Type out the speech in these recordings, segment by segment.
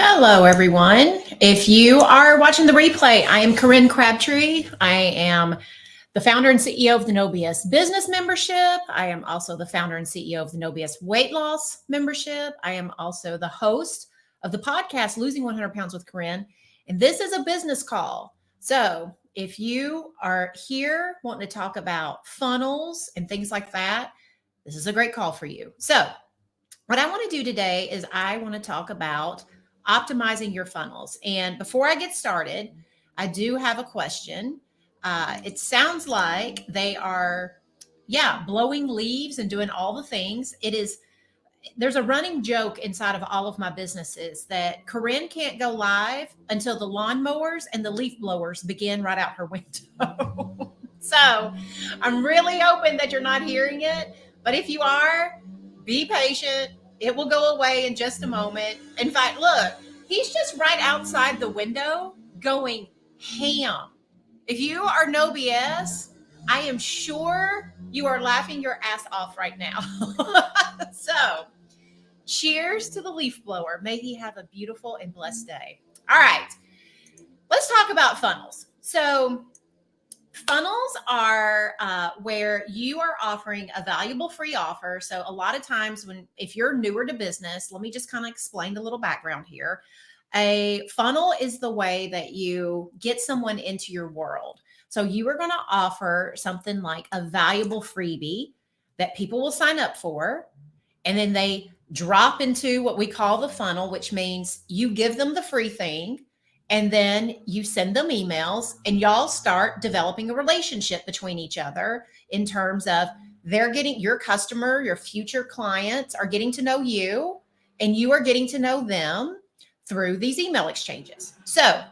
Hello, everyone. If you are watching the replay, I am Corinne Crabtree. I am the founder and CEO of the No BS Business Membership. I am also the founder and CEO of the No BS Weight Loss Membership. I am also the host of the podcast, Losing 100 Pounds with Corinne. And this is a business call. So if you are here wanting to talk about funnels and things like that, this is a great call for you. So what I want to do today is I want to talk about optimizing your funnels. And before I get started, I do have a question. It sounds like they are, blowing leaves and doing all the things. There's a running joke inside of all of my businesses that Corinne can't go live until the lawnmowers and the leaf blowers begin right out her window. So I'm really hoping that you're not hearing it. But if you are, be patient. It will go away in just a moment. In fact, look, he's just right outside the window going ham. If you are no BS, I am sure you are laughing your ass off right now. So, cheers to the leaf blower. May he have a beautiful and blessed day. All right, let's talk about funnels. So, funnels are where you are offering a valuable free offer. So a lot of times if you're newer to business, let me just kind of explain a little background here. A funnel is the way that you get someone into your world. So you are going to offer something like a valuable freebie that people will sign up for, and then they drop into what we call the funnel, which means you give them the free thing, and then you send them emails, and y'all start developing a relationship between each other in terms of they're getting your customer, your future clients are getting to know you, and you are getting to know them through these email exchanges. So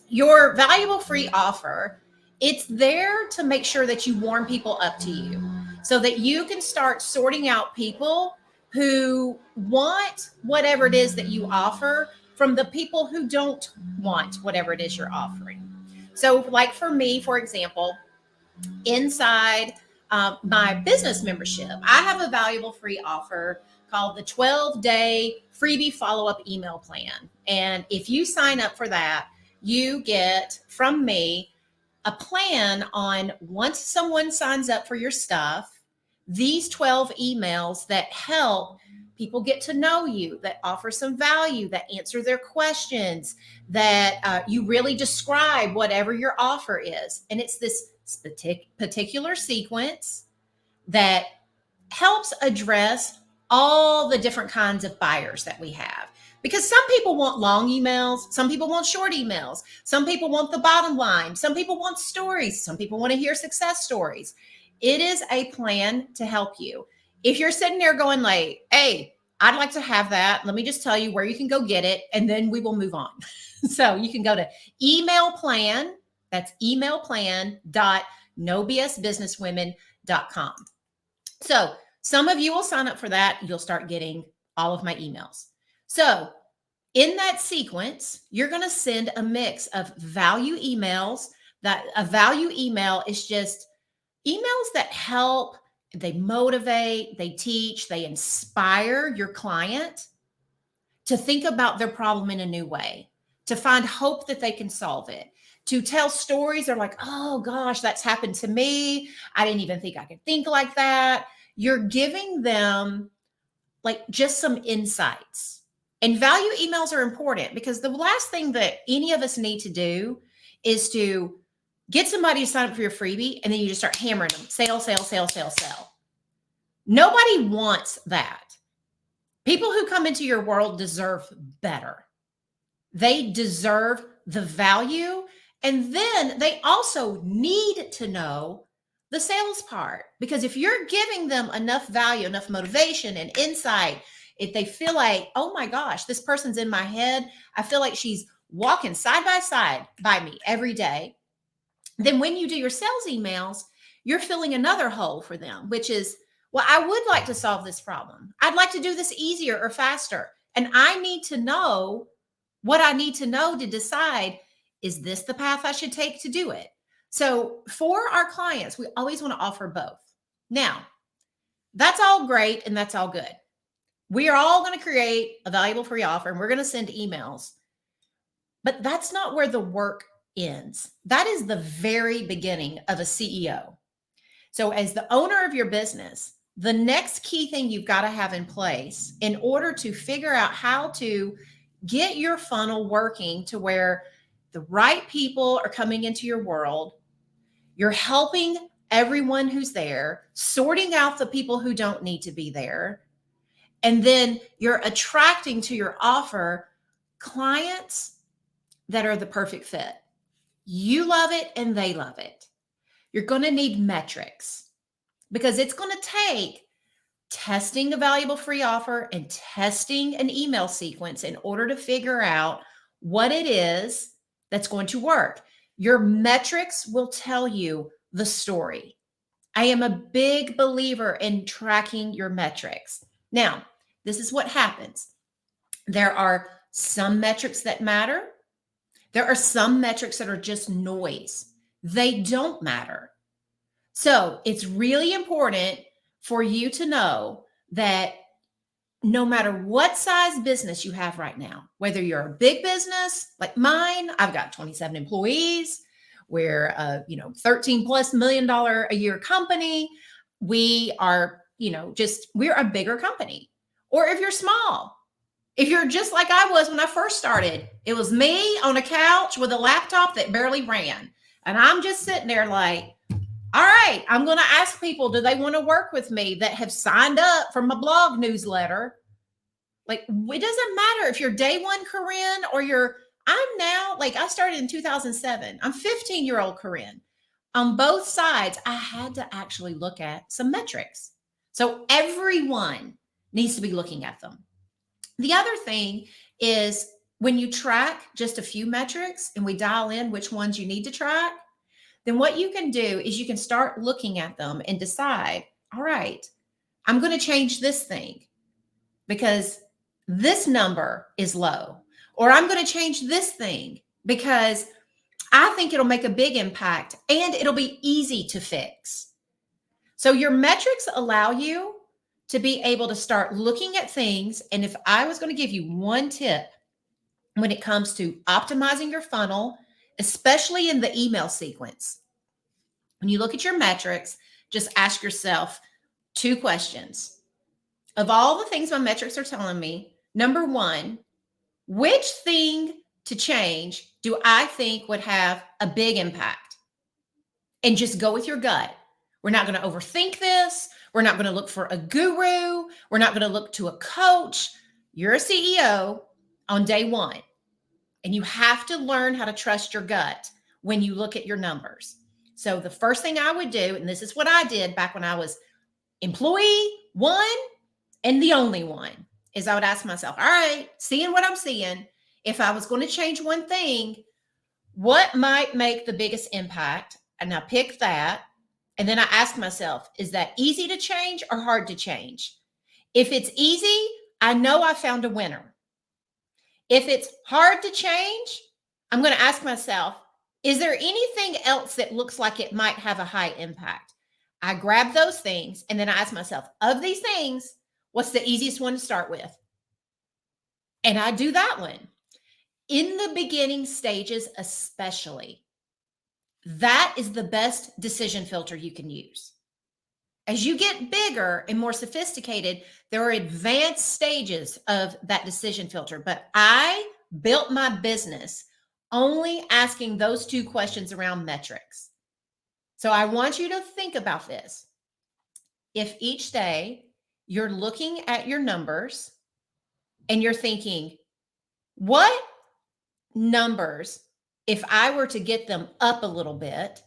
your valuable free offer, it's there to make sure that you warm people up to you so that you can start sorting out people who want whatever it is that you offer from the people who don't want whatever it is you're offering. So, like for me, for example, inside my business membership, I have a valuable free offer called the 12-day freebie follow-up email plan. And if you sign up for that, you get from me a plan on once someone signs up for your stuff, these 12 emails that help people get to know you, that offer some value, that answer their questions, that you really describe whatever your offer is. And it's this particular sequence that helps address all the different kinds of buyers that we have. Because some people want long emails, some people want short emails, some people want the bottom line, some people want stories, some people want to hear success stories. It is a plan to help you. If you're sitting there going like, hey, I'd like to have that, let me just tell you where you can go get it, and then we will move on. So you can go to email plan, that's emailplan.nobsbusinesswomen.com. So some of you will sign up for that. You'll start getting all of my emails. So in that sequence, you're going to send a mix of value emails. That a value email is just emails that help, they motivate, they teach, they inspire your client to think about their problem in a new way, to find hope that they can solve it, to tell stories. They're like, oh gosh, that's happened to me. I didn't even think I could think like that. You're giving them like just some insights. And value emails are important because the last thing that any of us need to do is to get somebody to sign up for your freebie and then you just start hammering them. Sell, sell, sell, sell, sell. Nobody wants that. People who come into your world deserve better. They deserve the value. And then they also need to know the sales part. Because if you're giving them enough value, enough motivation and insight, if they feel like, oh my gosh, this person's in my head, I feel like she's walking side by side by me every day, then when you do your sales emails, you're filling another hole for them, which is, well, I would like to solve this problem. I'd like to do this easier or faster. And I need to know what I need to know to decide, is this the path I should take to do it? So for our clients, we always want to offer both. Now, that's all great and that's all good. We are all going to create a valuable free offer and we're going to send emails. But that's not where the work ends. That is the very beginning of a CEO. So, as the owner of your business, the next key thing you've got to have in place in order to figure out how to get your funnel working to where the right people are coming into your world, you're helping everyone who's there, sorting out the people who don't need to be there, and then you're attracting to your offer clients that are the perfect fit. You love it and they love it. You're going to need metrics because it's going to take testing a valuable free offer and testing an email sequence in order to figure out what it is that's going to work. Your metrics will tell you the story. I am a big believer in tracking your metrics. Now, this is what happens. There are some metrics that matter. There are some metrics that are just noise. They don't matter. So it's really important for you to know that no matter what size business you have right now, whether you're a big business like mine, I've got 27 employees, we're a 13 plus $1 million a year company. We are, we're a bigger company. Or if you're small, if you're just like I was when I first started, it was me on a couch with a laptop that barely ran. And I'm just sitting there like, all right, I'm going to ask people, do they want to work with me that have signed up for my blog newsletter? Like, it doesn't matter if you're day one Corinne or I'm now, like I started in 2007. I'm 15-year-old Corinne. On both sides, I had to actually look at some metrics. So everyone needs to be looking at them. The other thing is when you track just a few metrics and we dial in which ones you need to track, then what you can do is you can start looking at them and decide, all right, I'm going to change this thing because this number is low, or I'm going to change this thing because I think it'll make a big impact and it'll be easy to fix. So your metrics allow you to be able to start looking at things. And if I was going to give you one tip when it comes to optimizing your funnel, especially in the email sequence, when you look at your metrics, just ask yourself 2 questions. Of all the things my metrics are telling me, number 1, which thing to change do I think would have a big impact? And just go with your gut. We're not going to overthink this. We're not going to look for a guru. We're not going to look to a coach. You're a CEO on day 1. And you have to learn how to trust your gut when you look at your numbers. So the first thing I would do, and this is what I did back when I was employee 1 and the only one, is I would ask myself, all right, seeing what I'm seeing, if I was going to change one thing, what might make the biggest impact? And I pick that. And then I ask myself, is that easy to change or hard to change? If it's easy, I know I found a winner. If it's hard to change, I'm going to ask myself, is there anything else that looks like it might have a high impact? I grab those things and then I ask myself, of these things, what's the easiest one to start with? And I do that one. In the beginning stages, especially, that is the best decision filter you can use. As you get bigger and more sophisticated, there are advanced stages of that decision filter. But I built my business only asking those 2 questions around metrics. So I want you to think about this. If each day you're looking at your numbers and you're thinking, what numbers, if I were to get them up a little bit,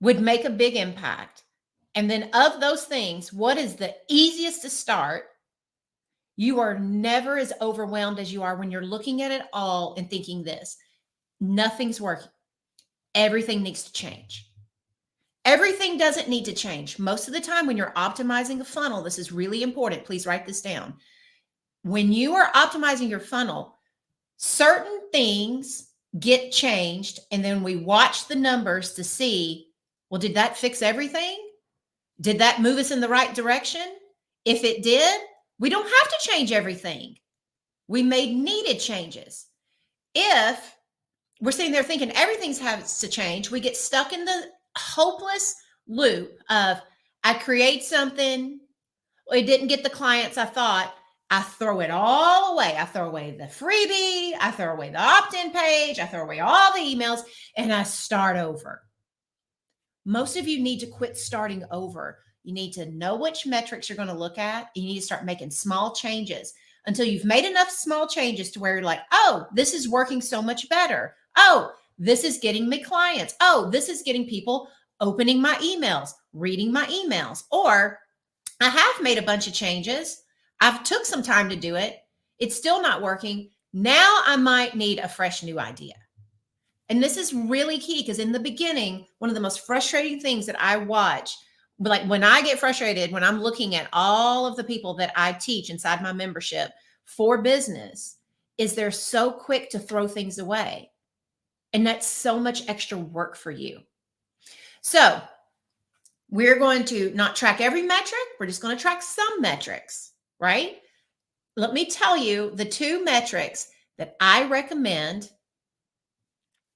would make a big impact? And then of those things, what is the easiest to start? You are never as overwhelmed as you are when you're looking at it all and thinking this, nothing's working. Everything needs to change. Everything doesn't need to change. Most of the time when you're optimizing a funnel, this is really important. Please write this down. When you are optimizing your funnel, certain things get changed. And then we watch the numbers to see, well, did that fix everything? Did that move us in the right direction? If it did, We don't have to change everything. We made needed changes. If we're sitting there thinking everything has to change, we get stuck in the hopeless loop of I create something, it didn't get the clients I thought. I throw it all away. I throw away the freebie. I throw away the opt-in page. I throw away all the emails and I start over. Most of you need to quit starting over. You need to know which metrics you're going to look at. You need to start making small changes until you've made enough small changes to where you're like, oh, this is working so much better. Oh, this is getting me clients. Oh, this is getting people opening my emails, reading my emails. Or I have made a bunch of changes. I've took some time to do it. It's still not working. Now I might need a fresh new idea. And this is really key because in the beginning, one of the most frustrating things that I watch, like when I get frustrated, when I'm looking at all of the people that I teach inside my membership for business, is they're so quick to throw things away. And that's so much extra work for you. So we're going to not track every metric. We're just going to track some metrics, right? Let me tell you the 2 metrics that I recommend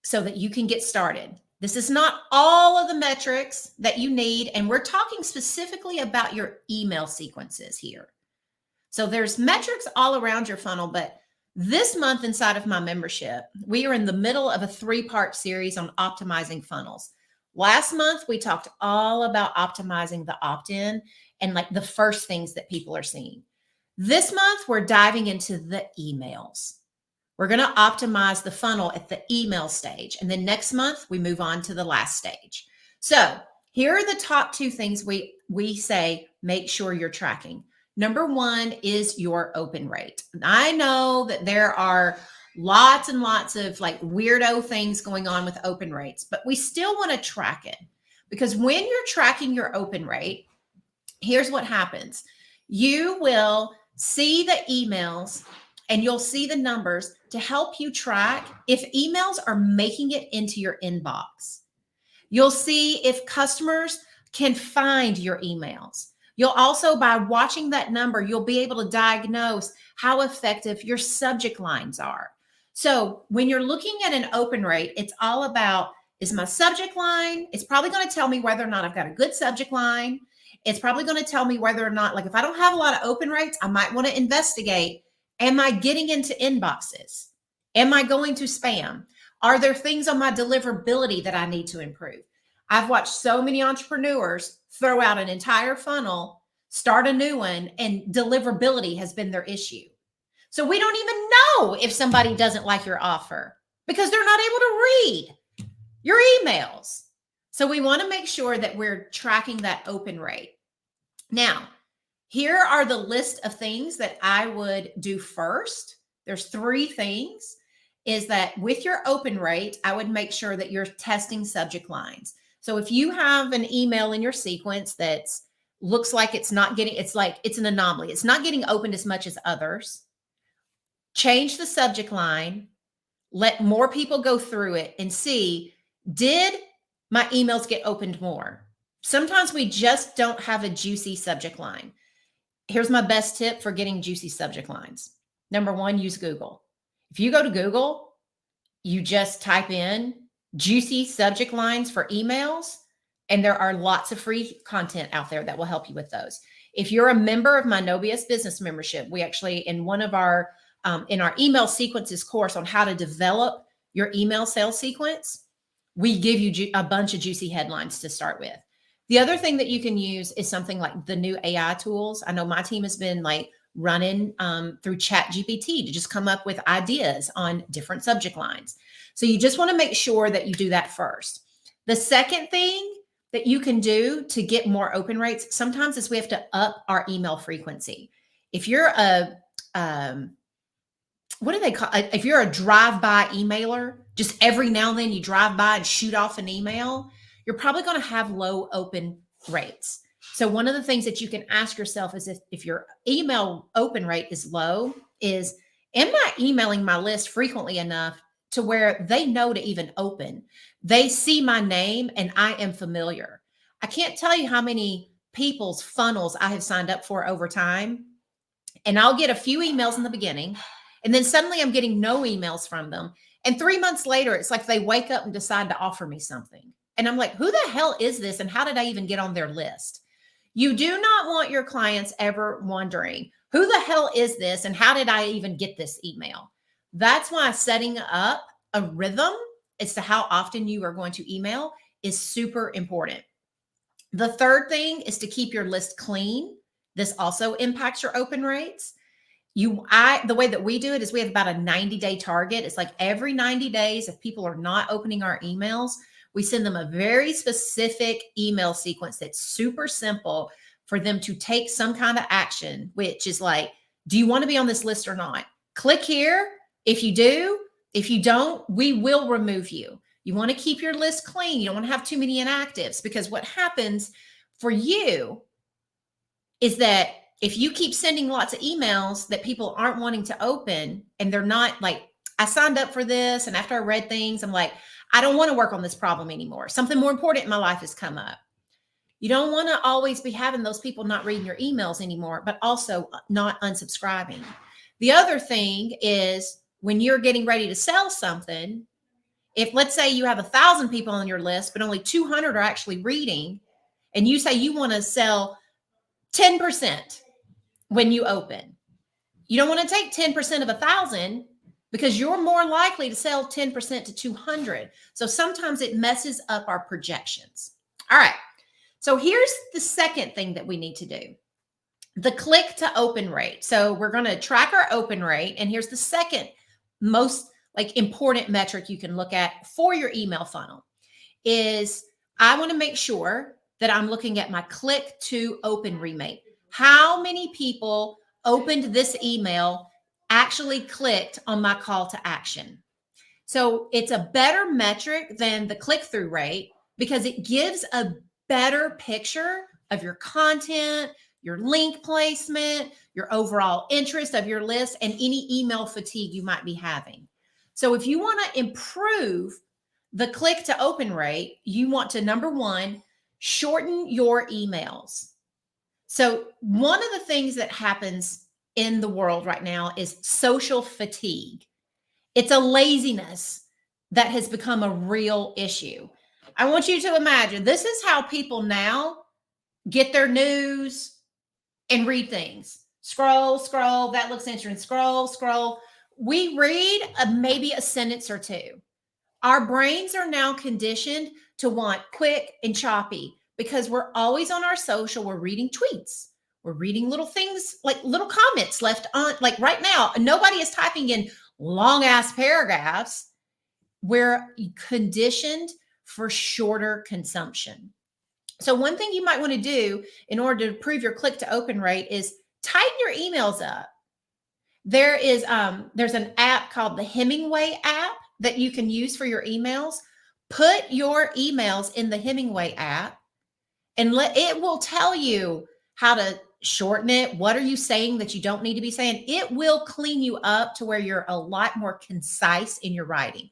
so that you can get started. This is not all of the metrics that you need, and we're talking specifically about your email sequences here. So there's metrics all around your funnel, but this month inside of my membership, we are in the middle of a 3-part series on optimizing funnels. Last month, we talked all about optimizing the opt-in and like the first things that people are seeing. This month, we're diving into the emails. We're going to optimize the funnel at the email stage. And then next month, we move on to the last stage. So here are the top 2 things we say, make sure you're tracking. Number 1 is your open rate. I know that there are lots and lots of like weirdo things going on with open rates, but we still want to track it because when you're tracking your open rate, here's what happens. You will see the emails and you'll see the numbers to help you track if emails are making it into your inbox. You'll see if customers can find your emails. You'll also, by watching that number, you'll be able to diagnose how effective your subject lines are. So when you're looking at an open rate, it's all about, is my subject line, it's probably going to tell me whether or not I've got a good subject line. It's probably going to tell me whether or not, like if I don't have a lot of open rates, I might want to investigate, am I getting into inboxes? Am I going to spam? Are there things on my deliverability that I need to improve? I've watched so many entrepreneurs throw out an entire funnel, start a new one, and deliverability has been their issue. So we don't even know if somebody doesn't like your offer because they're not able to read your emails. So we want to make sure that we're tracking that open rate. Now, here are the list of things that I would do first. There's 3 things. Is that with your open rate, I would make sure that you're testing subject lines. So if you have an email in your sequence that looks like it's not getting, it's like it's an anomaly, it's not getting opened as much as others, change the subject line, let more people go through it and see, did my emails get opened more? Sometimes we just don't have a juicy subject line. Here's my best tip for getting juicy subject lines. Number 1, use Google. If you go to Google, you just type in juicy subject lines for emails, and there are lots of free content out there that will help you with those. If you're a member of my Nobius business membership, we actually, in one of our, in our email sequences course on how to develop your email sales sequence, we give you a bunch of juicy headlines to start with. The other thing that you can use is something like the new AI tools. I know my team has been like running through ChatGPT to just come up with ideas on different subject lines. So you just want to make sure that you do that first. The second thing that you can do to get more open rates sometimes is we have to up our email frequency. If you're a, what do they call it? If you're a drive-by emailer, just every now and then you drive by and shoot off an email, you're probably going to have low open rates. So one of the things that you can ask yourself is if your email open rate is low, is am I emailing my list frequently enough to where they know to even open? They see my name and I am familiar. I can't tell you how many people's funnels I have signed up for over time. and I'll get a few emails in the beginning, and then suddenly I'm getting no emails from them. And 3 months later, it's like they wake up and decide to offer me something. And I'm like, who the hell is this? And how did I even get on their list? You do not want your clients ever wondering, who the hell is this? And how did I even get this email? That's why setting up a rhythm as to how often you are going to email is super important. The third thing is to keep your list clean. This also impacts your open rates. The way that we do it is we have about a 90-day target. It's like every 90 days, if people are not opening our emails, we send them a very specific email sequence that's super simple for them to take some kind of action, which is like, do you want to be on this list or not? Click here. If you do, if you don't, we will remove you. You want to keep your list clean. You don't want to have too many inactives, because what happens for you is that if you keep sending lots of emails that people aren't wanting to open, and they're not like, I signed up for this, and after I read things, I'm like, I don't want to work on this problem anymore. Something more important in my life has come up. You don't want to always be having those people not reading your emails anymore, but also not unsubscribing. The other thing is, when you're getting ready to sell something, if let's say you have 1,000 people on your list, but only 200 are actually reading, and you say you want to sell 10% when you open, you don't want to take 10% of 1,000, because you're more likely to sell 10% to 200. So sometimes it messes up our projections. All right. So here's the second thing that we need to do. The click to open rate. So we're going to track our open rate. And here's the second most important metric you can look at for your email funnel is, I want to make sure that I'm looking at my click to open rate. How many people opened this email actually clicked on my call to action? So it's a better metric than the click-through rate, because it gives a better picture of your content, your link placement, your overall interest of your list, and any email fatigue you might be having. So if you want to improve the click to open rate, you want to, number one, shorten your emails. So one of the things that happens in the world right now is social fatigue. It's a laziness that has become a real issue. I want you to imagine, this is how people now get their news and read things. Scroll, scroll, that looks interesting. Scroll, scroll. We read maybe a sentence or two. Our brains are now conditioned to want quick and choppy, because we're always on our social. We're reading tweets. We're reading little things, like little comments left on, like right now, nobody is typing in long ass paragraphs. We're conditioned for shorter consumption. So one thing you might want to do in order to improve your click to open rate is tighten your emails up. There's an app called the Hemingway app that you can use for your emails. Put your emails in the Hemingway app, and it will tell you how to shorten it. What are you saying that you don't need to be saying? It will clean you up to where you're a lot more concise in your writing.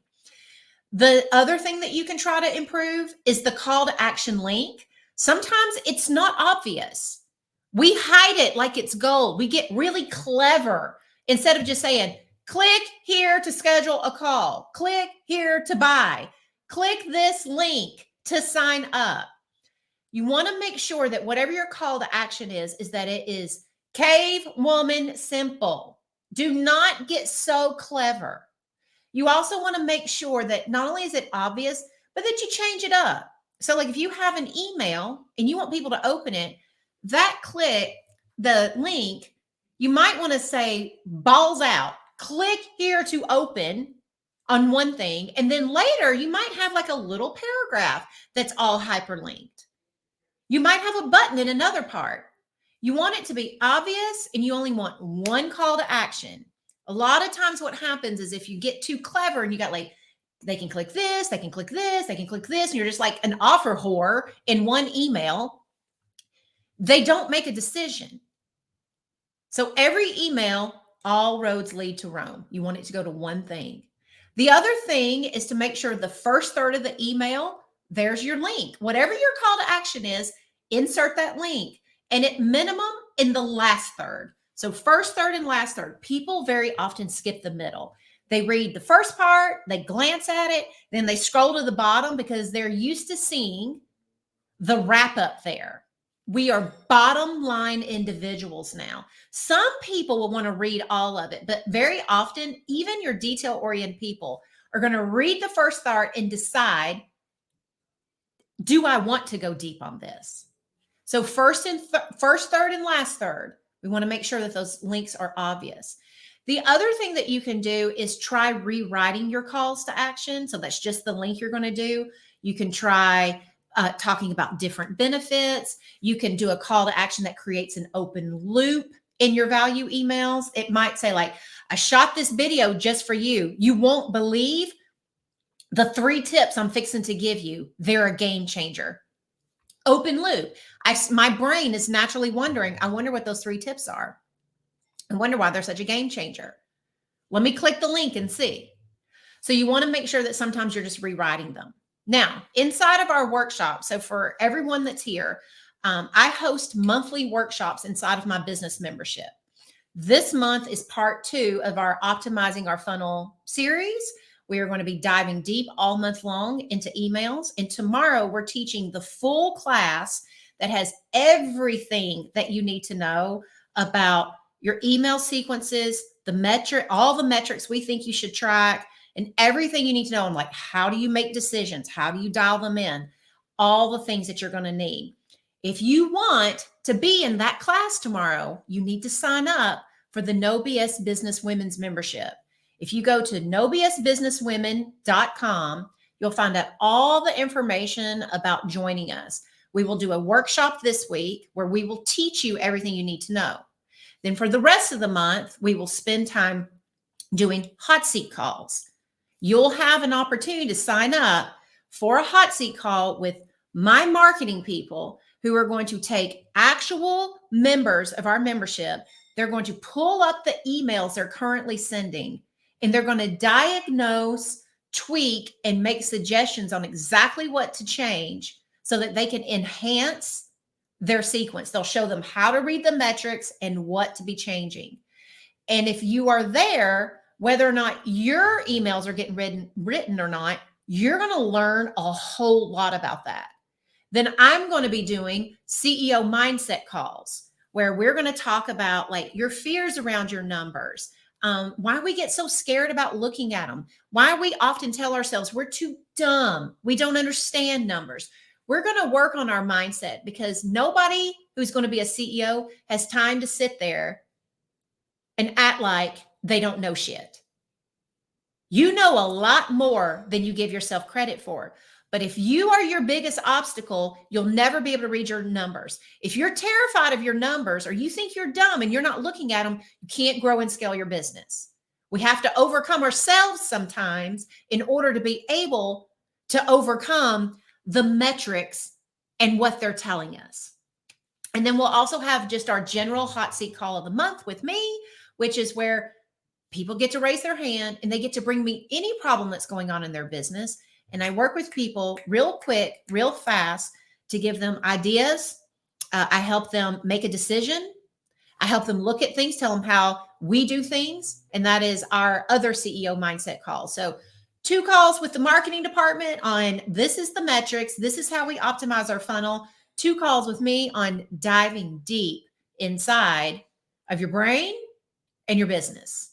The other thing that you can try to improve is the call to action link. Sometimes it's not obvious. We hide it like it's gold. We get really clever. Instead of just saying, click here to schedule a call, click here to buy, click this link to sign up. You want to make sure that whatever your call to action is that it is cave woman simple. Do not get so clever. You also want to make sure that not only is it obvious, but that you change it up. So like if you have an email and you want people to open it, that click the link, you might want to say balls out, click here to open on one thing. And then later you might have like a little paragraph that's all hyperlinked. You might have a button in another part. You want it to be obvious, and you only want one call to action. A lot of times what happens is if you get too clever and you got like, they can click this, they can click this, they can click this, and you're just like an offer whore in one email, they don't make a decision. So every email, all roads lead to Rome. You want it to go to one thing. The other thing is to make sure the first third of the email, there's your link. Whatever your call to action is, insert that link. And at minimum in the last third. So first third and last third, people very often skip the middle. They read the first part, they glance at it, then they scroll to the bottom because they're used to seeing the wrap up there. We are bottom line individuals now. Some people will want to read all of it, but very often, even your detail oriented people are going to read the first third and decide, do I want to go deep on this? So first, third, and last third, we want to make sure that those links are obvious. The other thing that you can do is try rewriting your calls to action. So that's just the link you're going to do. You can try talking about different benefits. You can do a call to action that creates an open loop in your value emails. It might say like, I shot this video just for you. You won't believe the 3 tips I'm fixing to give you. They're a game changer. Open loop. My brain is naturally wondering, I wonder what those 3 tips are. I wonder why they're such a game changer. Let me click the link and see. So you want to make sure that sometimes you're just rewriting them. Now, inside of our workshop, so for everyone that's here, I host monthly workshops inside of my business membership. This month is part 2 of our Optimizing Our Funnel series. We are going to be diving deep all month long into emails. And tomorrow we're teaching the full class that has everything that you need to know about your email sequences, all the metrics we think you should track, and everything you need to know on like, how do you make decisions? How do you dial them in? All the things that you're going to need. If you want to be in that class tomorrow, you need to sign up for the No BS Business Women's membership. If you go to nobsbusinesswomen.com, you'll find out all the information about joining us. We will do a workshop this week where we will teach you everything you need to know. Then for the rest of the month, we will spend time doing hot seat calls. You'll have an opportunity to sign up for a hot seat call with my marketing people who are going to take actual members of our membership. They're going to pull up the emails they're currently sending, and they're going to diagnose, tweak, and make suggestions on exactly what to change so that they can enhance their sequence. They'll show them how to read the metrics and what to be changing. And if you are there, whether or not your emails are getting written or not, you're going to learn a whole lot about that. Then I'm going to be doing CEO mindset calls where we're going to talk about like your fears around your numbers, why we get so scared about looking at them, why we often tell ourselves we're too dumb, we don't understand numbers. We're going to work on our mindset because nobody who's going to be a CEO has time to sit there and act like they don't know shit. You know a lot more than you give yourself credit for. But if you are your biggest obstacle, you'll never be able to read your numbers. If you're terrified of your numbers or you think you're dumb and you're not looking at them, you can't grow and scale your business. We have to overcome ourselves sometimes in order to be able to overcome the metrics and what they're telling us. And then we'll also have just our general hot seat call of the month with me, which is where people get to raise their hand and they get to bring me any problem that's going on in their business. And I work with people real quick, real fast to give them ideas. I help them make a decision. I help them look at things, tell them how we do things. And that is our other CEO mindset call. So 2 calls with the marketing department on this is the metrics. This is how we optimize our funnel. 2 calls with me on diving deep inside of your brain and your business.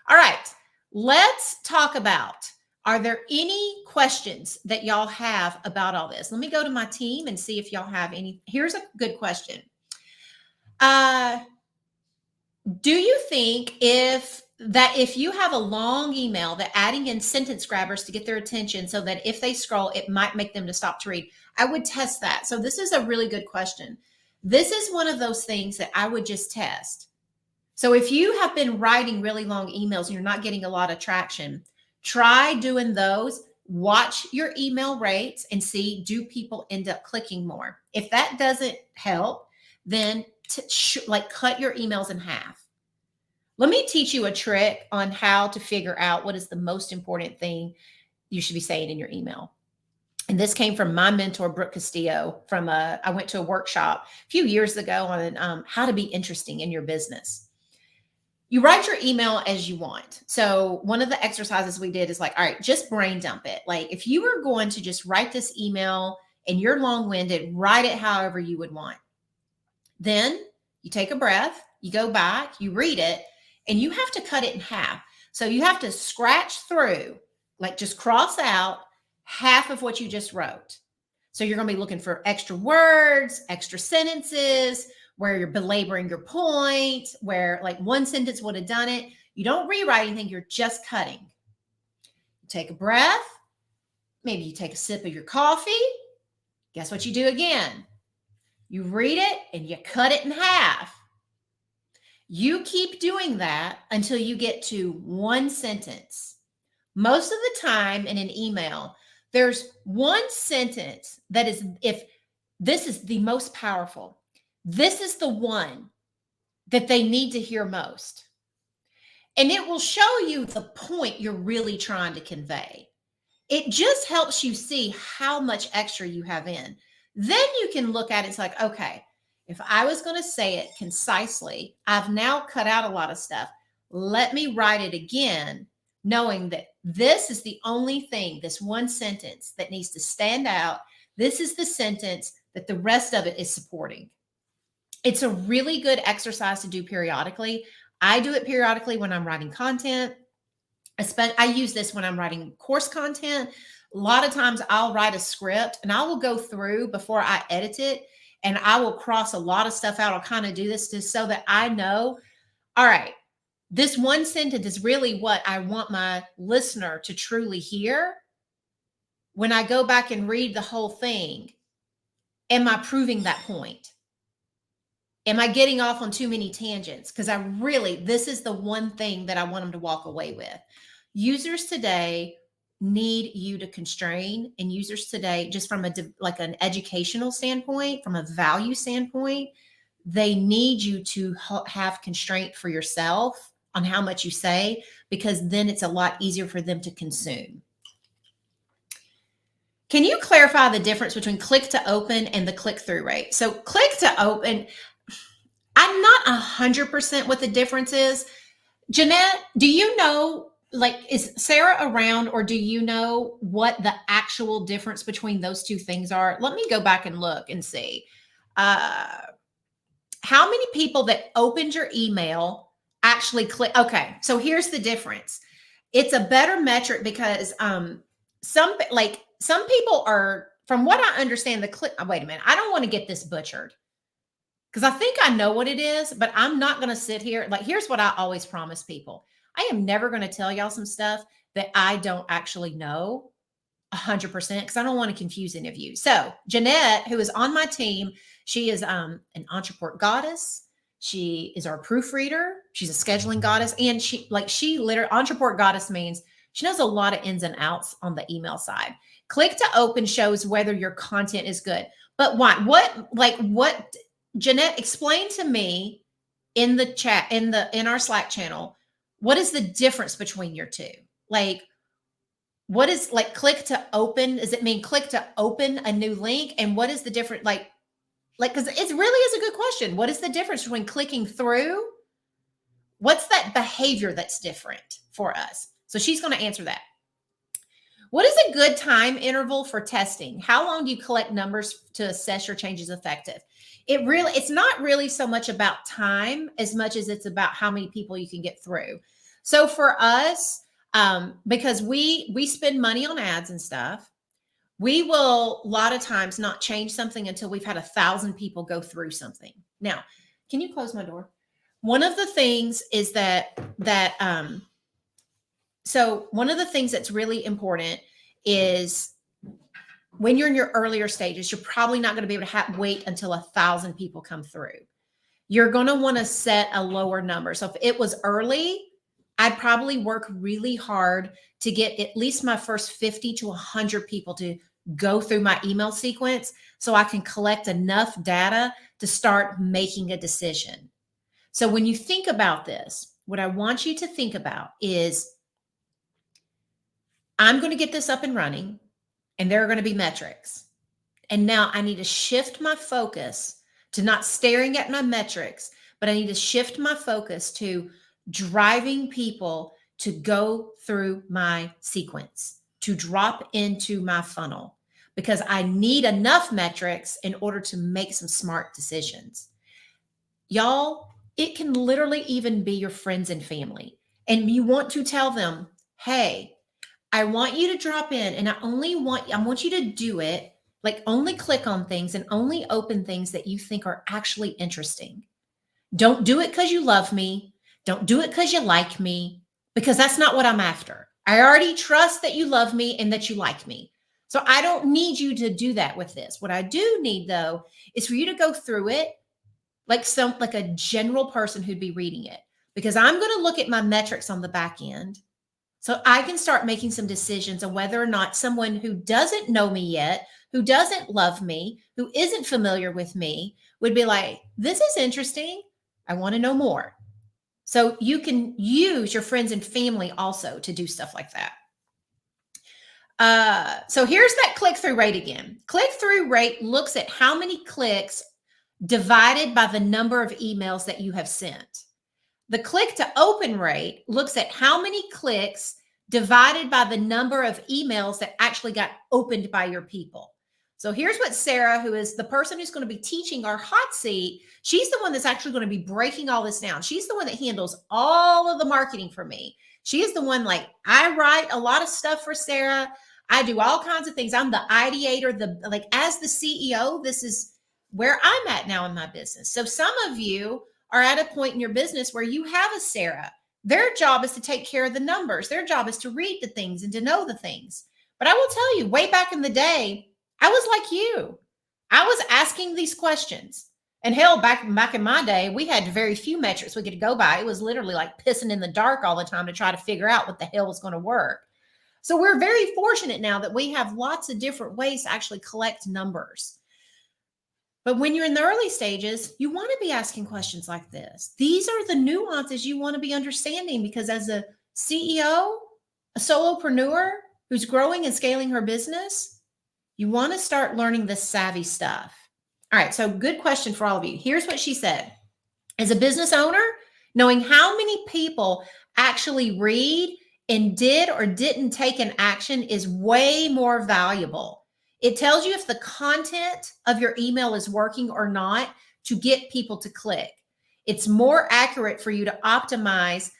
All right, let's talk about, are there any questions that y'all have about all this? Let me go to my team and see if y'all have any. Here's a good question. Do you think if you have a long email, that adding in sentence grabbers to get their attention so that if they scroll, it might make them to stop to read? I would test that. So this is a really good question. This is one of those things that I would just test. So if you have been writing really long emails and you're not getting a lot of traction, try doing those. Watch your email rates and see, do people end up clicking more? If that doesn't help, then cut your emails in half. Let me teach you a trick on how to figure out what is the most important thing you should be saying in your email. And this came from my mentor, Brooke Castillo, I went to a workshop a few years ago on how to be interesting in your business. You write your email as you want. So one of the exercises we did is like, all right, just brain dump it. Like if you were going to just write this email and you're long-winded, write it however you would want. Then you take a breath, you go back, you read it, and you have to cut it in half. So you have to scratch through, like just cross out half of what you just wrote. So you're going to be looking for extra words, extra sentences, where you're belaboring your point, where like one sentence would have done it. You don't rewrite anything, you're just cutting. You take a breath, maybe you take a sip of your coffee. Guess what you do again? You read it and you cut it in half. You keep doing that until you get to one sentence. Most of the time in an email, there's one sentence that is, if this is the most powerful, this is the one that they need to hear most. And it will show you the point you're really trying to convey. It just helps you see how much extra you have in. Then you can look at it, it's like, okay, if I was going to say it concisely, I've now cut out a lot of stuff. Let me write it again, knowing that this is the only thing, this one sentence that needs to stand out. This is the sentence that the rest of it is supporting. It's a really good exercise to do periodically. I do it periodically when I'm writing content. I use this when I'm writing course content. A lot of times I'll write a script and I will go through before I edit it and I will cross a lot of stuff out. I'll kind of do this just so that I know, all right, this one sentence is really what I want my listener to truly hear. When I go back and read the whole thing, am I proving that point? Am I getting off on too many tangents? Because this is the one thing that I want them to walk away with. Users today need you to constrain, and users today, just from an educational standpoint, from a value standpoint, they need you to have constraint for yourself on how much you say, because then it's a lot easier for them to consume. Can you clarify the difference between click to open and the click-through rate? So click to open, I'm not 100% what the difference is. Jeanette, do you know, like, is Sarah around, or do you know what the actual difference between those two things are? Let me go back and look and see. How many people that opened your email actually click? Okay, so here's the difference. It's a better metric because some people are, from what I understand, wait a minute, I don't want to get this butchered, because I think I know what it is, but I'm not going to sit here. Like, here's what I always promise people. I am never going to tell y'all some stuff that I don't actually know 100%, because I don't want to confuse any of you. So Jeanette, who is on my team, she is an entrepreneur goddess. She is our proofreader. She's a scheduling goddess. And she literally, entrepreneur goddess means she knows a lot of ins and outs on the email side. Click to open shows whether your content is good. But what, Jeanette, explain to me in the chat, in our Slack channel, what is the difference between your two? Like, what is like click to open? Does it mean click to open a new link? And what is the difference? Because it really is a good question. What is the difference between clicking through? What's that behavior that's different for us? So she's going to answer that. What is a good time interval for testing? How long do you collect numbers to assess your changes effective? It's not really so much about time as much as it's about how many people you can get through. So for us, because we spend money on ads and stuff, we will a lot of times not change something until we've had 1,000 people go through something. Now, can you close my door? One of the things is so one of the things that's really important is when you're in your earlier stages, you're probably not going to be able to wait until 1,000 people come through. You're going to want to set a lower number. So if it was early, I'd probably work really hard to get at least my first 50 to 100 people to go through my email sequence so I can collect enough data to start making a decision. So when you think about this, what I want you to think about is, I'm going to get this up and running, and there are going to be metrics. And now I need to shift my focus to not staring at my metrics, but I need to shift my focus to driving people to go through my sequence, to drop into my funnel, because I need enough metrics in order to make some smart decisions. Y'all, it can literally even be your friends and family. And you want to tell them, hey, I want you to drop in and I want you to do it, like only click on things and only open things that you think are actually interesting. Don't do it because you love me. Don't do it because you like me, because that's not what I'm after. I already trust that you love me and that you like me. So I don't need you to do that with this. What I do need, though, is for you to go through it like a general person who'd be reading it, because I'm going to look at my metrics on the back end so I can start making some decisions on whether or not someone who doesn't know me yet, who doesn't love me, who isn't familiar with me, would be like, this is interesting. I want to know more. So you can use your friends and family also to do stuff like that. So here's that click-through rate again. Click-through rate looks at how many clicks divided by the number of emails that you have sent. The click to open rate looks at how many clicks divided by the number of emails that actually got opened by your people. So here's what Sarah, who is the person who's going to be teaching our hot seat, she's the one that's actually going to be breaking all this down. She's the one that handles all of the marketing for me. She is the one, like, I write a lot of stuff for Sarah. I do all kinds of things. I'm the ideator, as the CEO, this is where I'm at now in my business. So some of you are at a point in your business where you have a Sarah. Their job is to take care of the numbers. Their job is to read the things and to know the things. But I will tell you, way back in the day, I was like you. I was asking these questions. And hell, back in my day, we had very few metrics we could go by. It was literally like pissing in the dark all the time to try to figure out what the hell was going to work. So we're very fortunate now that we have lots of different ways to actually collect numbers. But when you're in the early stages, you want to be asking questions like this. These are the nuances you want to be understanding, because as a CEO, a solopreneur who's growing and scaling her business, you want to start learning this savvy stuff. All right, so good question for all of you. Here's what she said. As a business owner, knowing how many people actually read and did or didn't take an action is way more valuable. It tells you if the content of your email is working or not to get people to click. It's more accurate for you to optimize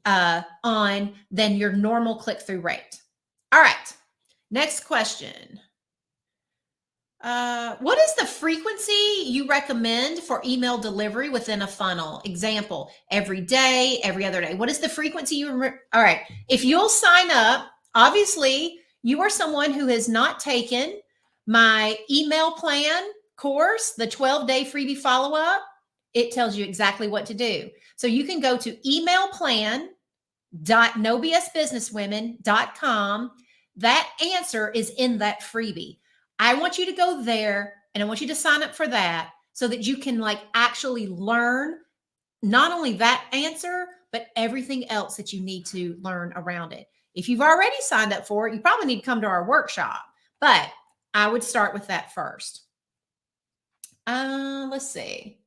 on than your normal click-through rate. All right, next question. What is the frequency you recommend for email delivery within a funnel? Example, every day, every other day. What is the frequency all right. If you'll sign up, obviously you are someone who has not taken my email plan course, the 12-day freebie follow-up. It tells you exactly what to do. So you can go to emailplan.nobsbusinesswomen.com. That answer is in that freebie. I want you to go there and I want you to sign up for that so that you can actually learn not only that answer, but everything else that you need to learn around it. If you've already signed up for it, you probably need to come to our workshop, but I would start with that first. Let's see.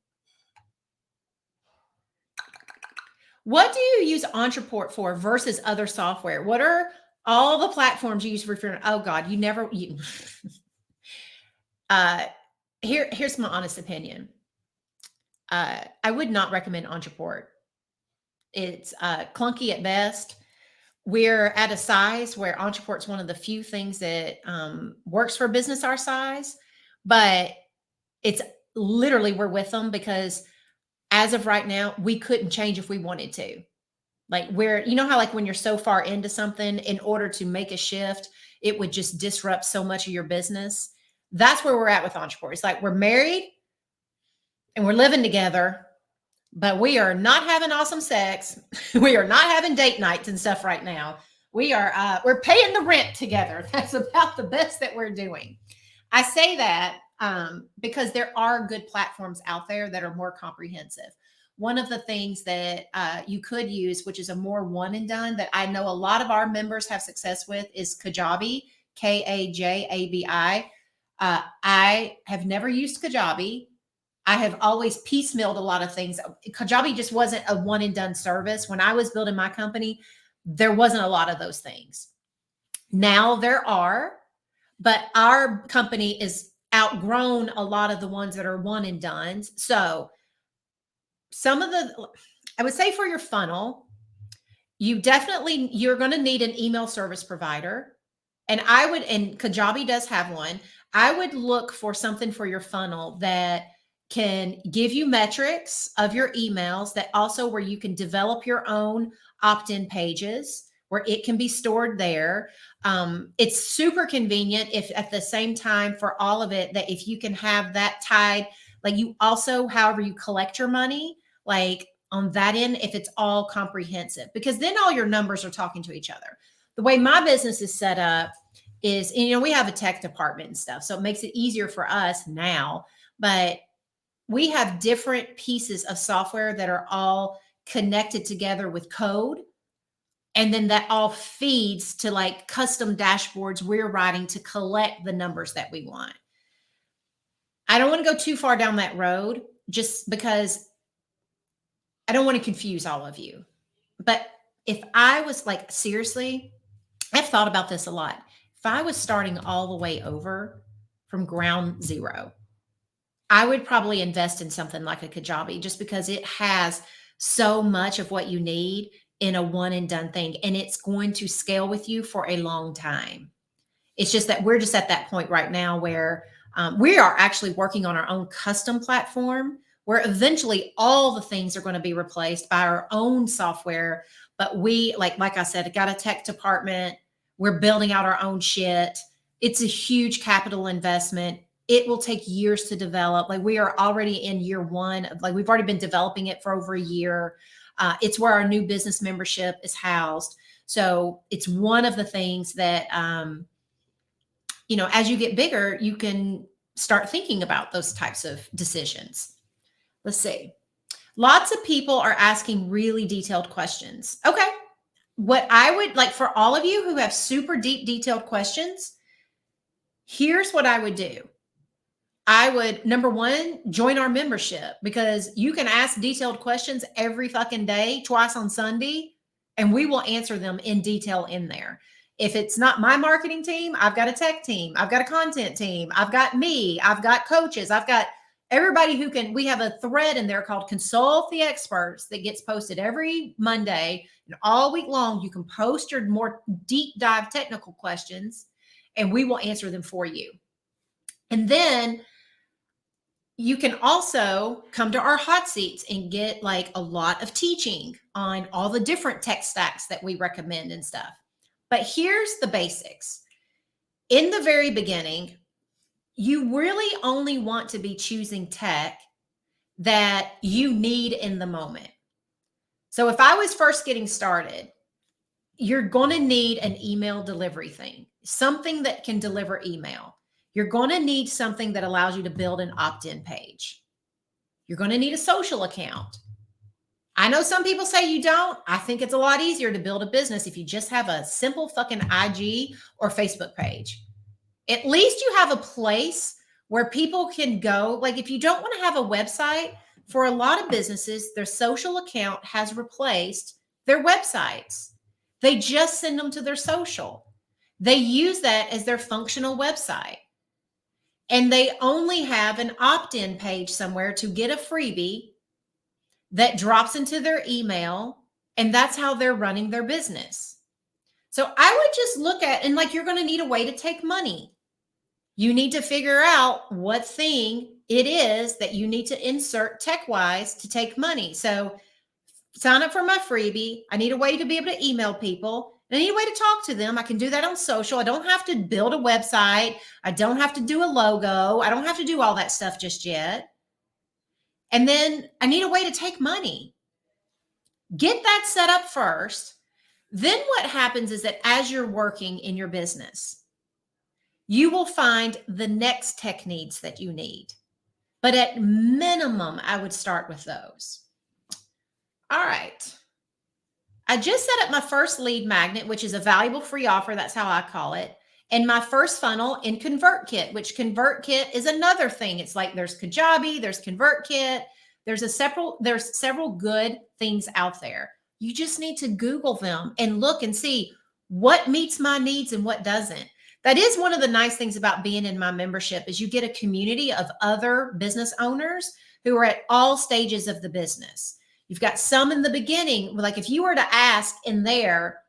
What do you use Entreport for versus other software? What are all the platforms you use for your, oh God, here's my honest opinion. I would not recommend Entreport. It's clunky at best. We're at a size where Entreport's one of the few things that works for a business our size, but it's literally, we're with them because as of right now, we couldn't change if we wanted to. You know how when you're so far into something, in order to make a shift, it would just disrupt so much of your business. That's where we're at with Entreport. It's like we're married and we're living together, but we are not having awesome sex. We are not having date nights and stuff right now. We're paying the rent together. That's about the best that we're doing. I say that because there are good platforms out there that are more comprehensive. One of the things that you could use, which is a more one and done that I know a lot of our members have success with, is Kajabi, Kajabi. I have never used Kajabi. I have always piecemealed a lot of things. Kajabi just wasn't a one and done service. When I was building my company, there wasn't a lot of those things. Now there are, but our company is outgrown a lot of the ones that are one and done. So some of the, I would say for your funnel, you're going to need an email service provider. And Kajabi does have one. I would look for something for your funnel that can give you metrics of your emails, that also where you can develop your own opt-in pages where it can be stored there. It's super convenient if at the same time for all of it, that if you can have that tied, like you also, however you collect your money, like on that end, if it's all comprehensive, because then all your numbers are talking to each other. The way my business is set up is, we have a tech department and stuff, so it makes it easier for us now, but we have different pieces of software that are all connected together with code. And then that all feeds to like custom dashboards we're writing to collect the numbers that we want. I don't want to go too far down that road just because I don't want to confuse all of you. But if I was like, seriously, I've thought about this a lot. If I was starting all the way over from ground zero, I would probably invest in something like a Kajabi just because it has so much of what you need in a one and done thing. And it's going to scale with you for a long time. It's just that we're just at that point right now where we are actually working on our own custom platform where eventually all the things are going to be replaced by our own software. But we, like I said, got a tech department. We're building out our own shit. It's a huge capital investment. It will take years to develop. Like we are already in year one. Like we've already been developing it for over a year. It's where our new business membership is housed. So it's one of the things that, as you get bigger, you can start thinking about those types of decisions. Let's see. Lots of people are asking really detailed questions. Okay. What I would like for all of you who have super deep, detailed questions, here's what I would do. I would, number one, join our membership, because you can ask detailed questions every fucking day, twice on Sunday, and we will answer them in detail in there. If it's not my marketing team, I've got a tech team. I've got a content team. I've got me. I've got coaches. I've got everybody who can. We have a thread in there called Consult the Experts that gets posted every Monday. And all week long, you can post your more deep dive technical questions, and we will answer them for you. And then you can also come to our hot seats and get like a lot of teaching on all the different tech stacks that we recommend and stuff. But here's the basics. In the very beginning, you really only want to be choosing tech that you need in the moment. So if I was first getting started, you're going to need an email delivery thing, something that can deliver email. You're going to need something that allows you to build an opt-in page. You're going to need a social account. I know some people say you don't. I think it's a lot easier to build a business if you just have a simple fucking IG or Facebook page. At least you have a place where people can go. Like if you don't want to have a website, for a lot of businesses, their social account has replaced their websites. They just send them to their social. They use that as their functional website. And they only have an opt-in page somewhere to get a freebie that drops into their email. And that's how they're running their business. So I would just look at, and like, you're going to need a way to take money. You need to figure out what thing it is that you need to insert tech-wise to take money. So sign up for my freebie. I need a way to be able to email people. I need a way to talk to them. I can do that on social. I don't have to build a website. I don't have to do a logo. I don't have to do all that stuff just yet. And then I need a way to take money. Get that set up first. Then what happens is that as you're working in your business, you will find the next tech needs that you need. But at minimum, I would start with those. All right. I just set up my first lead magnet, which is a valuable free offer. That's how I call it. And my first funnel in ConvertKit, which ConvertKit is another thing. It's like there's Kajabi, there's ConvertKit, there's several good things out there. You just need to Google them and look and see what meets my needs and what doesn't. That is one of the nice things about being in my membership is you get a community of other business owners who are at all stages of the business. You've got some in the beginning, like if you were to ask in there,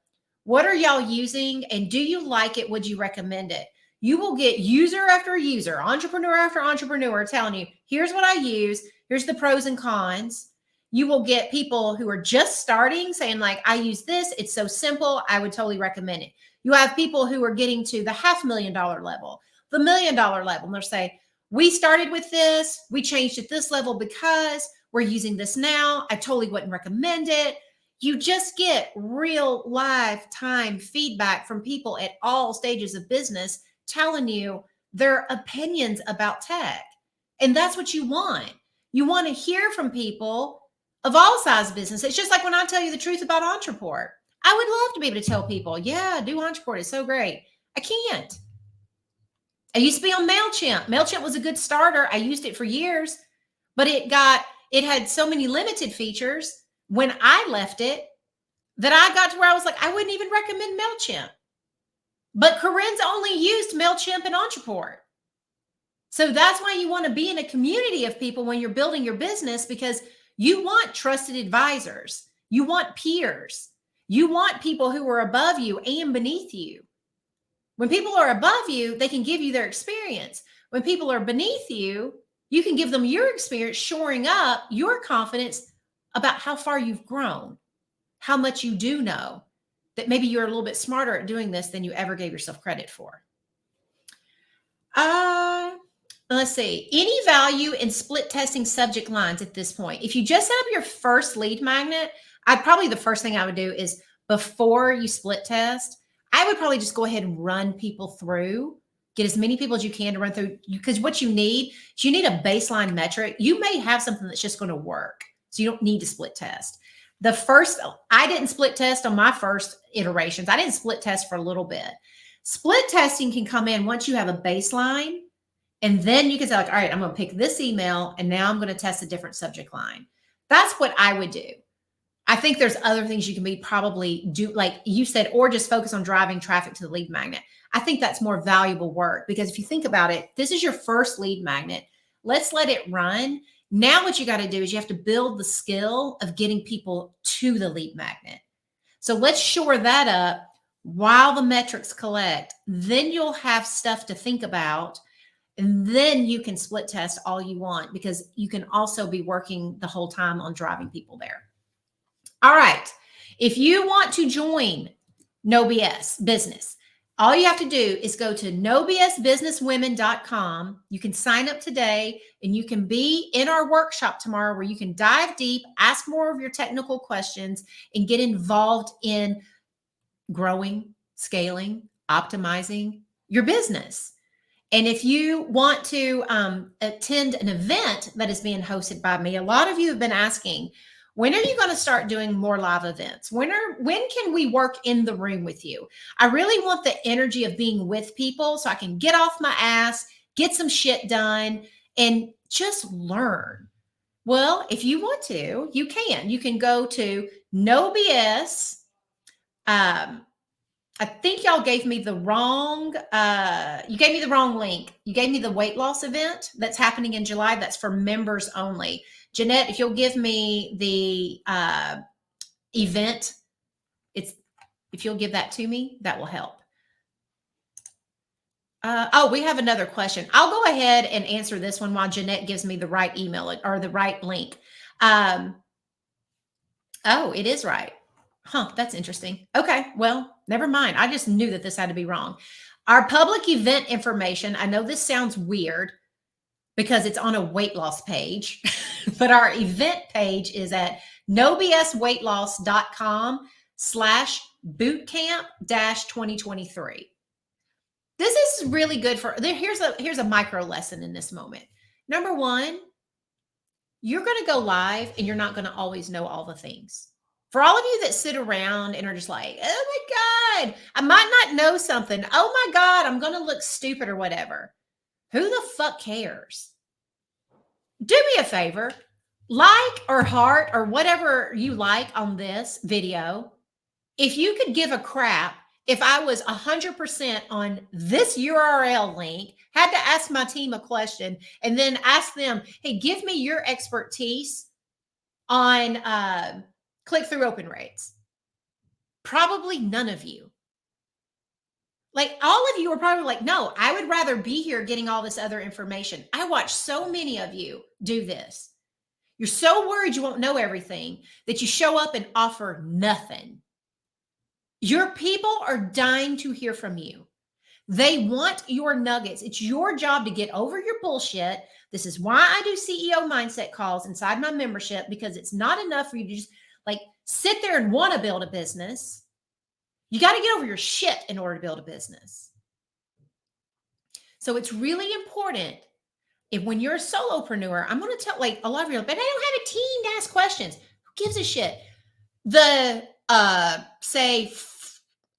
what are y'all using and do you like it? Would you recommend it? You will get user after user, entrepreneur after entrepreneur telling you, here's what I use. Here's the pros and cons. You will get people who are just starting saying like, I use this. It's so simple. I would totally recommend it. You have people who are getting to the $500,000 level, the $1 million level. And they'll say, we started with this. We changed at this level because we're using this now. I totally wouldn't recommend it. You just get real live time feedback from people at all stages of business telling you their opinions about tech. And that's what you want. You want to hear from people of all size business. It's just like when I tell you the truth about Entreport. I would love to be able to tell people, yeah, do Entreport. It's so great. I can't. I used to be on MailChimp. MailChimp was a good starter. I used it for years, but it had so many limited features when I left it that I got to where I was like, I wouldn't even recommend MailChimp. But Corinne's only used MailChimp and Entreport. So that's why you want to be in a community of people when you're building your business, because you want trusted advisors. You want peers. You want people who are above you and beneath you. When people are above you, they can give you their experience. When people are beneath you, you can give them your experience, shoring up your confidence about how far you've grown, how much you do know, that maybe you're a little bit smarter at doing this than you ever gave yourself credit for. Let's see. Any value in split testing subject lines at this point? If you just set up your first lead magnet, the first thing I would do is before you split test, I would probably just go ahead and run people through, get as many people as you can to run through, because what you need is you need a baseline metric. You may have something that's just going to work, so you don't need to split test. I didn't split test on my first iterations. I didn't split test for a little bit. Split testing can come in once you have a baseline, and then you can say like, all right, I'm going to pick this email, and now I'm going to test a different subject line. That's what I would do. I think there's other things you can probably do, like you said, or just focus on driving traffic to the lead magnet. I think that's more valuable work, because if you think about it, this is your first lead magnet. Let's let it run. Now what you got to do is you have to build the skill of getting people to the lead magnet. So let's shore that up while the metrics collect. Then you'll have stuff to think about, and then you can split test all you want, because you can also be working the whole time on driving people there. All right. If you want to join No BS Business, all you have to do is go to nobsbusinesswomen.com. You can sign up today, and you can be in our workshop tomorrow where you can dive deep, ask more of your technical questions, and get involved in growing, scaling, optimizing your business. And if you want to attend an event that is being hosted by me, a lot of you have been asking, when are you going to start doing more live events? When can we work in the room with you? I really want the energy of being with people so I can get off my ass, get some shit done, and just learn. Well, if you want to, you can. You can go to No BS. I think y'all gave me the wrong, you gave me the wrong link. You gave me the weight loss event that's happening in July. That's for members only. Jeanette, if you'll give me the event, if you'll give that to me, that will help. We have another question. I'll go ahead and answer this one while Jeanette gives me the right email or the right link. Oh, it is right. Huh, that's interesting. Okay, well, never mind. I just knew that this had to be wrong. Our public event information, I know this sounds weird because it's on a weight loss page, but our event page is at nobsweightloss.com/bootcamp-2023. This is really good here's a micro lesson in this moment. Number one, you're going to go live and you're not going to always know all the things. For all of you that sit around and are just like, oh my God, I might not know something. Oh my God, I'm going to look stupid or whatever. Who the fuck cares? Do me a favor, like or heart or whatever you like on this video. If you could give a crap if I was 100% on this URL link, had to ask my team a question and then ask them, hey, give me your expertise on click-through open rates. Probably none of you. Like all of you are probably like, no, I would rather be here getting all this other information. I watch so many of you do this. You're so worried you won't know everything that you show up and offer nothing. Your people are dying to hear from you. They want your nuggets. It's your job to get over your bullshit. This is why I do CEO mindset calls inside my membership, because it's not enough for you to just like sit there and want to build a business. You got to get over your shit in order to build a business. So it's really important if when you're a solopreneur, I'm going to tell like a lot of you, but I don't have a team to ask questions. Who gives a shit? Say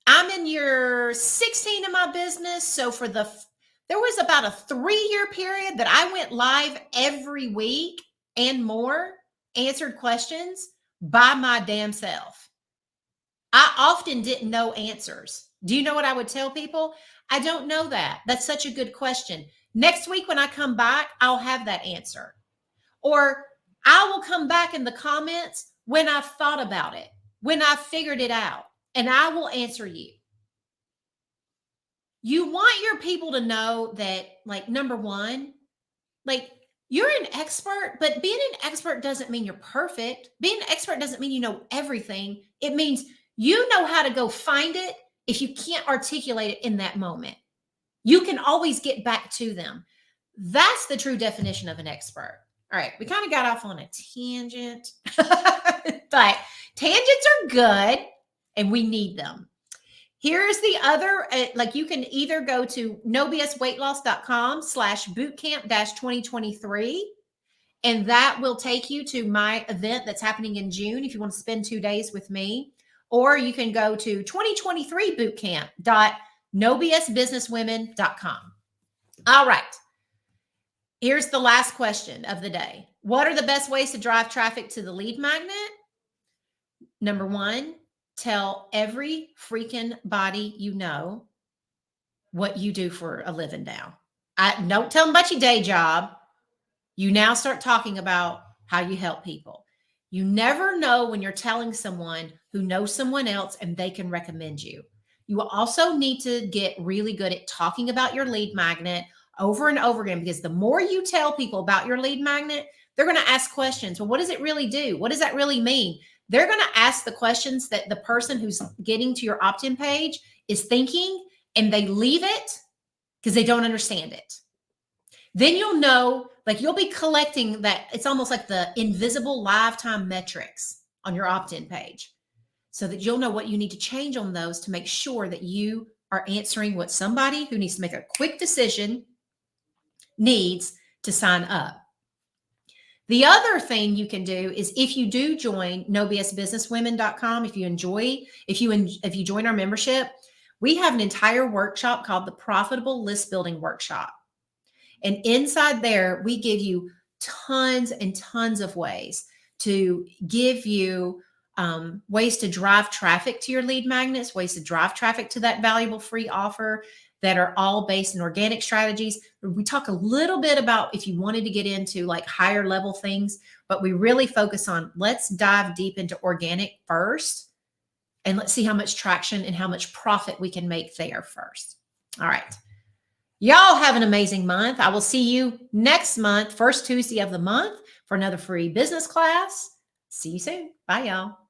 I'm in year 16 of my business. So there was about a 3-year period that I went live every week and more, answered questions by my damn self. I often didn't know answers. Do you know what I would tell people? I don't know that. That's such a good question. Next week when I come back, I'll have that answer. Or I will come back in the comments when I've thought about it, when I've figured it out, and I will answer you. You want your people to know that, like, number one, like, you're an expert, but being an expert doesn't mean you're perfect. Being an expert doesn't mean you know everything. It means you know how to go find it if you can't articulate it in that moment. You can always get back to them. That's the true definition of an expert. All right, we kind of got off on a tangent, but tangents are good and we need them. Here's the other, like you can either go to nobsweightloss.com/bootcamp-2023, and that will take you to my event that's happening in June if you want to spend 2 days with me. Or you can go to 2023bootcamp.nobsbusinesswomen.com. All right. Here's the last question of the day. What are the best ways to drive traffic to the lead magnet? Number one, tell every freaking body you know what you do for a living now. Don't tell them about your day job. You now start talking about how you help people. You never know when you're telling someone who knows someone else and they can recommend you. You will also need to get really good at talking about your lead magnet over and over again, because the more you tell people about your lead magnet, they're going to ask questions. Well, what does it really do? What does that really mean? They're going to ask the questions that the person who's getting to your opt-in page is thinking, and they leave it because they don't understand it. Then you'll know, like you'll be collecting that. It's almost like the invisible lifetime metrics on your opt-in page, so that you'll know what you need to change on those to make sure that you are answering what somebody who needs to make a quick decision needs to sign up. The other thing you can do is, if you do join nobsbusinesswomen.com, if you join our membership, we have an entire workshop called the Profitable List Building Workshop. And inside there, we give you tons and tons of ways to give you ways to drive traffic to your lead magnets, ways to drive traffic to that valuable free offer, that are all based in organic strategies. We talk a little bit about if you wanted to get into like higher level things, but we really focus on, let's dive deep into organic first, and let's see how much traction and how much profit we can make there first. All right. Y'all have an amazing month. I will see you next month, first Tuesday of the month, for another free business class. See you soon. Bye, y'all.